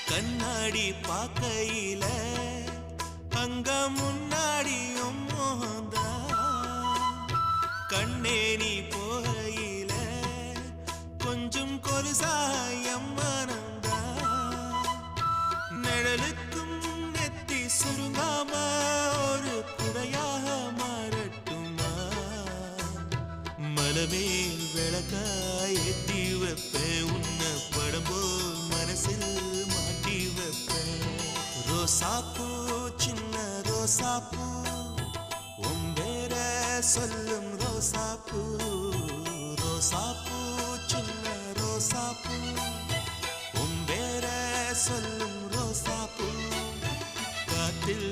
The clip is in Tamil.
கண்ணாடி பார்க்கையில அங்க முன்னாடியும் மோகந்தா கண்ணே நீ போகையில கொஞ்சம் கொலுசாயம் மனந்தா நிழலுக்கும் நெத்தி சுருங்காம ஒரு குடையாக மாறட்டுமா மலமேல் விளக்காய் ஏத்தி வைப்பேன் உன்ன படம் போல் மனசில் மாட்டி வைப்பேன் ரோசாப்பூ சின்ன ரோசாப்பூ உம்பேர சொல்லும் ரோசாப்பூ ரோசாப்பூ சின்ன ரோசாப்பூ உம்பேர சொல்லும் ரோசாப்பூ காத்தில்